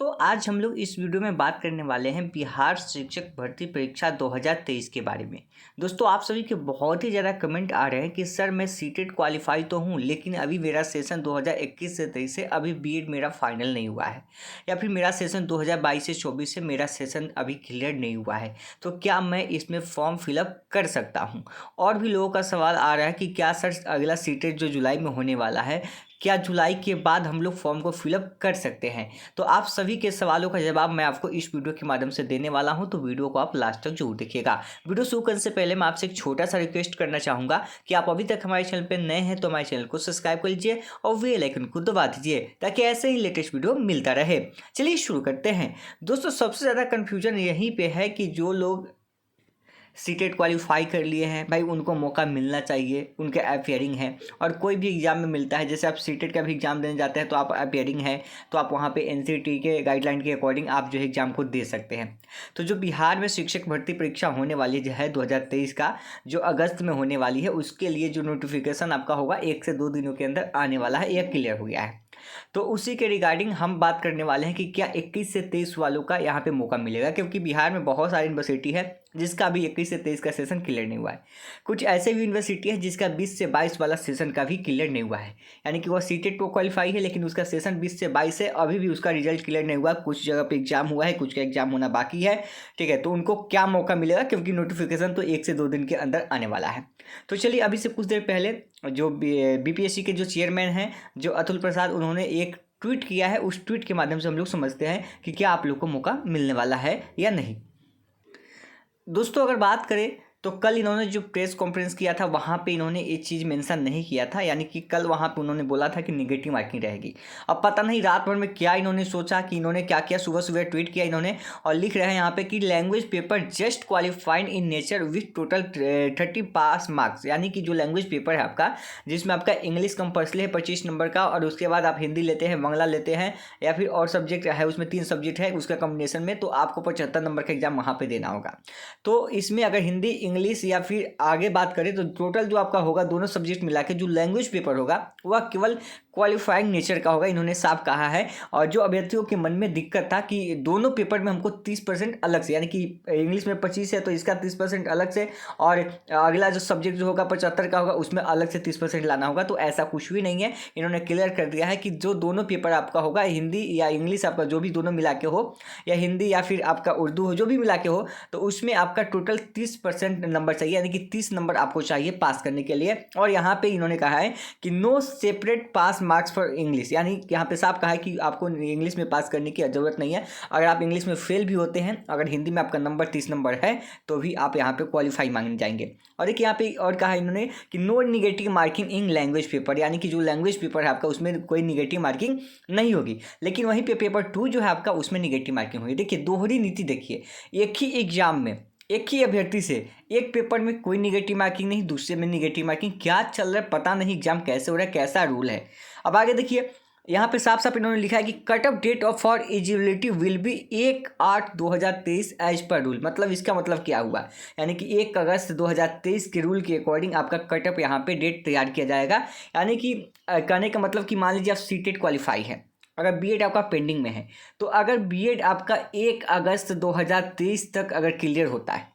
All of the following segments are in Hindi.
तो आज हम लोग इस वीडियो में बात करने वाले हैं बिहार शिक्षक भर्ती परीक्षा 2023 के बारे में। दोस्तों, आप सभी के बहुत ही ज़्यादा कमेंट आ रहे हैं कि सर मैं सीटेट क्वालिफाई तो हूँ, लेकिन अभी मेरा सेशन 2021 से 23 से अभी बीएड मेरा फाइनल नहीं हुआ है, या फिर मेरा सेशन 2022 से 24 से मेरा सेशन अभी क्लियर नहीं हुआ है, तो क्या मैं इसमें फॉर्म फिलअप कर सकता हूँ। और भी लोगों का सवाल आ रहा है कि क्या सर अगला सीटेट जो जुलाई में होने वाला है, क्या जुलाई के बाद हम लोग फॉर्म को फिलअप कर सकते हैं। तो आप सभी के सवालों का जवाब मैं आपको इस वीडियो के माध्यम से देने वाला हूं, तो वीडियो को आप लास्ट तक जरूर देखिएगा। वीडियो शुरू करने से पहले मैं आपसे एक छोटा सा रिक्वेस्ट करना चाहूँगा कि आप अभी तक हमारे चैनल पर नए हैं तो हमारे चैनल को सब्सक्राइब कर लीजिए और बेल आइकन को दबा दीजिए ताकि ऐसे ही लेटेस्ट वीडियो मिलता रहे। चलिए शुरू करते हैं। दोस्तों, सबसे ज़्यादा कन्फ्यूजन यहीं पर है कि जो लोग सीटेट क्वालिफाई कर लिए हैं भाई, उनको मौका मिलना चाहिए, उनके अपियरिंग है। और कोई भी एग्जाम में मिलता है, जैसे आप सीटेट का भी एग्जाम देने जाते हैं तो आप अपियरिंग है तो आप वहाँ पे एनसीटी के गाइडलाइन के अकॉर्डिंग आप जो है एग्जाम को दे सकते हैं। तो जो बिहार में शिक्षक भर्ती परीक्षा होने वाली जो है 2023 का, जो अगस्त में होने वाली है, उसके लिए जो नोटिफिकेशन आपका होगा 1 से 2 दिनों के अंदर आने वाला है, यह क्लियर हो गया है। तो उसी के रिगार्डिंग हम बात करने वाले हैं कि क्या 21 से 23 वालों का यहाँ पे मौका मिलेगा, क्योंकि बिहार में बहुत सारी यूनिवर्सिटी है जिसका अभी 21 से 23 का सेशन क्लियर नहीं हुआ है। कुछ ऐसे भी यूनिवर्सिटी है जिसका 20 से 22 वाला सेशन का भी क्लियर नहीं हुआ है, यानी कि वह सीटेट को क्वालिफाई है लेकिन उसका सेशन 20 से 22 है, अभी भी उसका रिजल्ट क्लियर नहीं हुआ। कुछ जगह पे एग्जाम हुआ है, कुछ का एग्जाम होना बाकी है। ठीक है, तो उनको क्या मौका मिलेगा, क्योंकि नोटिफिकेशन तो 1 से 2 दिन के अंदर आने वाला है। तो चलिए, अभी से कुछ देर पहले जो बीपीएससी के जो चेयरमैन हैं, जो अतुल प्रसाद, उन्होंने एक ट्वीट किया है। उस ट्वीट के माध्यम से हम लोग समझते हैं कि क्या आप लोग को मौका मिलने वाला है या नहीं। दोस्तों, अगर बात करें तो कल इन्होंने जो प्रेस कॉन्फ्रेंस किया था वहाँ पे इन्होंने ये चीज़ मेंशन नहीं किया था, यानी कि कल वहाँ पे उन्होंने बोला था कि निगेटिव मार्किंग रहेगी। अब पता नहीं रात भर में क्या इन्होंने सोचा कि इन्होंने क्या किया, सुबह सुबह ट्वीट किया इन्होंने और लिख रहे हैं यहाँ पे कि language paper just qualified in nature with total 30 pass marks. यानी कि जो लैंग्वेज पेपर है आपका, जिसमें आपका इंग्लिश कंपल्सरी है 25 नंबर का, और उसके बाद आप हिंदी लेते हैं, बांग्ला लेते हैं, या फिर और सब्जेक्ट है, उसमें 3 सब्जेक्ट है उसका कॉम्बिनेशन में, तो आपको 75 नंबर का एग्जाम वहाँ पर देना होगा। तो इसमें अगर हिंदी, इंग्लिश या फिर आगे बात करें तो टोटल जो आपका होगा दोनों सब्जेक्ट मिला के जो लैंग्वेज पेपर होगा वह केवल क्वालिफाइंग नेचर का होगा, इन्होंने साफ कहा है। और जो अभ्यर्थियों के मन में दिक्कत था कि दोनों पेपर में हमको 30% अलग से, यानी कि इंग्लिश में 25 है तो इसका 30% अलग से, और अगला जो सब्जेक्ट जो होगा 75 का होगा उसमें अलग से 30% लाना होगा, तो ऐसा कुछ भी नहीं है। इन्होंने क्लियर कर दिया है कि जो दोनों पेपर आपका होगा, हिंदी या इंग्लिश आपका जो भी दोनों मिला के हो, या हिंदी या फिर आपका उर्दू हो, जो भी मिला के हो, तो उसमें आपका टोटल 30% नंबर चाहिए, यानी कि 30 नंबर आपको चाहिए पास करने के लिए। और यहाँ पे इन्होंने कहा है कि no separate pass marks for English, यानी यहाँ पे साफ कहा है कि आपको इंग्लिश में पास करने की जरूरत नहीं है। अगर आप इंग्लिश में फेल भी होते हैं, अगर हिंदी में आपका नंबर 30 नंबर है, तो भी आप यहाँ पे क्वालिफाई मांगे जाएंगे। और एक यहाँ पे और कहा इन्होंने कि no negative marking in language paper, यानी कि जो लैंग्वेज पेपर है आपका उसमें कोई निगेटिव मार्किंग नहीं होगी, लेकिन वहीं पे पेपर 2 जो है आपका उसमें निगेटिव मार्किंग होगी। देखिए, दोहरी नीति देखिए, एक ही एग्जाम में एक ही अभ्यर्थी से एक पेपर में कोई निगेटिव मार्किंग नहीं, दूसरे में निगेटिव मार्किंग, क्या चल रहा है पता नहीं, एग्जाम कैसे हो रहा है, कैसा रूल है। अब आगे देखिए, यहाँ पे साफ साफ इन्होंने लिखा है कि cut off date of for eligibility will be 1/8/2023 as per rule. मतलब इसका मतलब क्या हुआ, यानी कि 1 अगस्त 2023 के रूल के अकॉर्डिंग आपका कट ऑफ यहाँ पे डेट तैयार किया जाएगा। यानी कि कहने का मतलब कि मान लीजिए आप सीटेट क्वालिफाई है, अगर बीएड आपका पेंडिंग में है, तो अगर बीएड आपका 1 अगस्त 2023 तक अगर क्लियर होता है,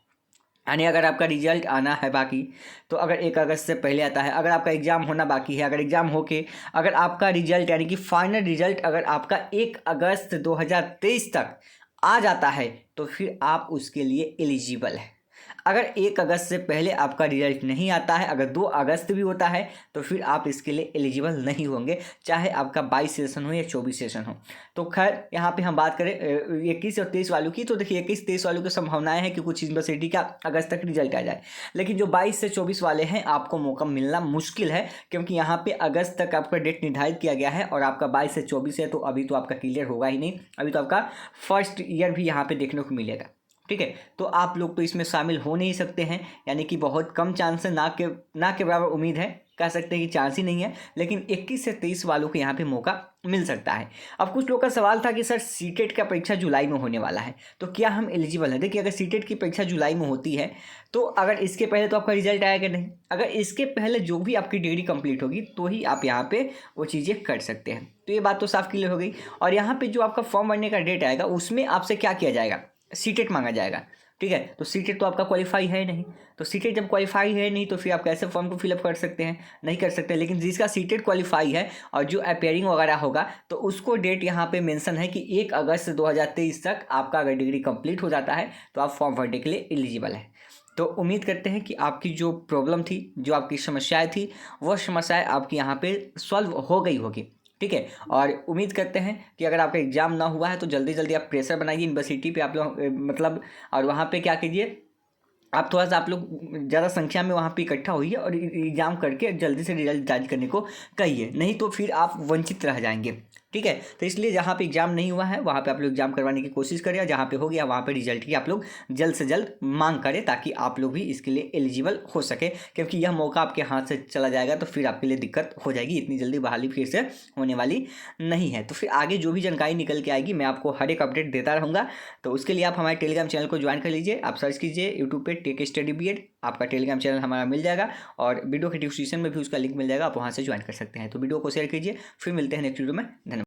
यानी अगर आपका रिजल्ट आना है बाकी, तो अगर 1 अगस्त से पहले आता है, अगर आपका एग्ज़ाम होना बाकी है, अगर एग्ज़ाम होके अगर आपका रिजल्ट यानी कि फाइनल रिजल्ट अगर आपका 1 अगस्त 2023 तक आ जाता है, तो फिर आप उसके लिए एलिजिबल है। अगर 1 अगस्त से पहले आपका रिजल्ट नहीं आता है, अगर 2 अगस्त भी होता है, तो फिर आप इसके लिए एलिजिबल नहीं होंगे, चाहे आपका 22 सेशन हो या 24 सेशन हो। तो खैर, यहाँ पे हम बात करें 21 और 23 वालों की, तो देखिए 21-23 वालों की संभावनाएं हैं कि कुछ यूनिवर्सिटी का अगस्त तक रिजल्ट आ जाए, लेकिन जो 22 से 24 वाले हैं आपको मौका मिलना मुश्किल है, क्योंकि यहाँ पे अगस्त तक आपका डेट निर्धारित किया गया है और आपका 22 से 24 है, तो अभी तो आपका क्लियर होगा ही नहीं, अभी तो आपका फर्स्ट ईयर भी यहाँ पे देखने को मिलेगा। ठीक है। तो आप लोग तो इसमें शामिल हो नहीं सकते हैं, यानी कि बहुत कम चांस है, ना के बराबर उम्मीद है, कह सकते हैं कि चांस ही नहीं है। लेकिन 21 से 23 वालों को यहाँ पे मौका मिल सकता है। अब कुछ लोग का सवाल था कि सर सीटेट का परीक्षा जुलाई में होने वाला है, तो क्या हम एलिजिबल हैं? देखिए, अगर सीटेट की परीक्षा जुलाई में होती है तो अगर इसके पहले तो आपका रिजल्ट आएगा नहीं, अगर इसके पहले जो भी आपकी डिग्री कंप्लीट होगी तो ही आप यहाँ पे वो चीज़ें कर सकते हैं। तो ये बात तो साफ क्लियर हो गई। और यहाँ पे जो आपका फॉर्म भरने का डेट आएगा उसमें आपसे क्या किया जाएगा, सीटेट मांगा जाएगा। ठीक है, तो सीटेट तो आपका क्वालिफाई है नहीं, तो सीटेट जब क्वालिफाई है नहीं तो फिर आप कैसे फॉर्म को फिलअप कर सकते हैं? नहीं कर सकते। लेकिन जिसका सीटेट क्वालिफाई है और जो अपेयरिंग वगैरह होगा तो उसको डेट यहाँ पे मेंशन है कि 1 अगस्त 2023 तक आपका अगर डिग्री कंप्लीट हो जाता है तो आप फॉर्म भरने के लिए एलिजिबल है। तो उम्मीद करते हैं कि आपकी जो प्रॉब्लम थी, जो आपकी समस्याएं थी, वो समस्याएं आपकी यहाँ पे सॉल्व हो गई होगी। ठीक है, और उम्मीद करते हैं कि अगर आपका एग्ज़ाम ना हुआ है तो जल्दी जल्दी आप प्रेशर बनाइए यूनिवर्सिटी पे, आप लोग मतलब, और वहाँ पे क्या कीजिए, आप थोड़ा सा आप लोग ज़्यादा संख्या में वहाँ पे इकट्ठा होइए और एग्ज़ाम करके जल्दी से रिजल्ट जारी करने को कहिए, नहीं तो फिर आप वंचित रह जाएंगे। ठीक है, तो इसलिए जहाँ पे एग्ज़ाम नहीं हुआ है वहाँ पे आप लोग एग्ज़ाम करवाने की कोशिश करें, और जहाँ पे हो गया वहाँ पे रिजल्ट की आप लोग जल्द से जल्द मांग करें, ताकि आप लोग भी इसके लिए एलिजिबल हो सके। क्योंकि यह मौका आपके हाथ से चला जाएगा तो फिर आपके लिए दिक्कत हो जाएगी, इतनी जल्दी बहाली फिर से होने वाली नहीं है। तो फिर आगे जो भी जानकारी निकल के आएगी मैं आपको हर एक अपडेट देता रहूँगा। तो उसके लिए आप हमारे टेलीग्राम चैनल को ज्वाइन कर लीजिए। आप सर्च कीजिए यूट्यूब पे टेक स्टडी BEd, आपका टेलीग्राम चैनल हमारा मिल जाएगा, और वीडियो के डिस्क्रिप्शन में भी उसका लिंक मिल जाएगा, आप वहाँ से ज्वाइन कर सकते हैं। तो वीडियो को शेयर कीजिए, फिर मिलते हैं नेक्स्ट वीडियो में। धन्यवाद।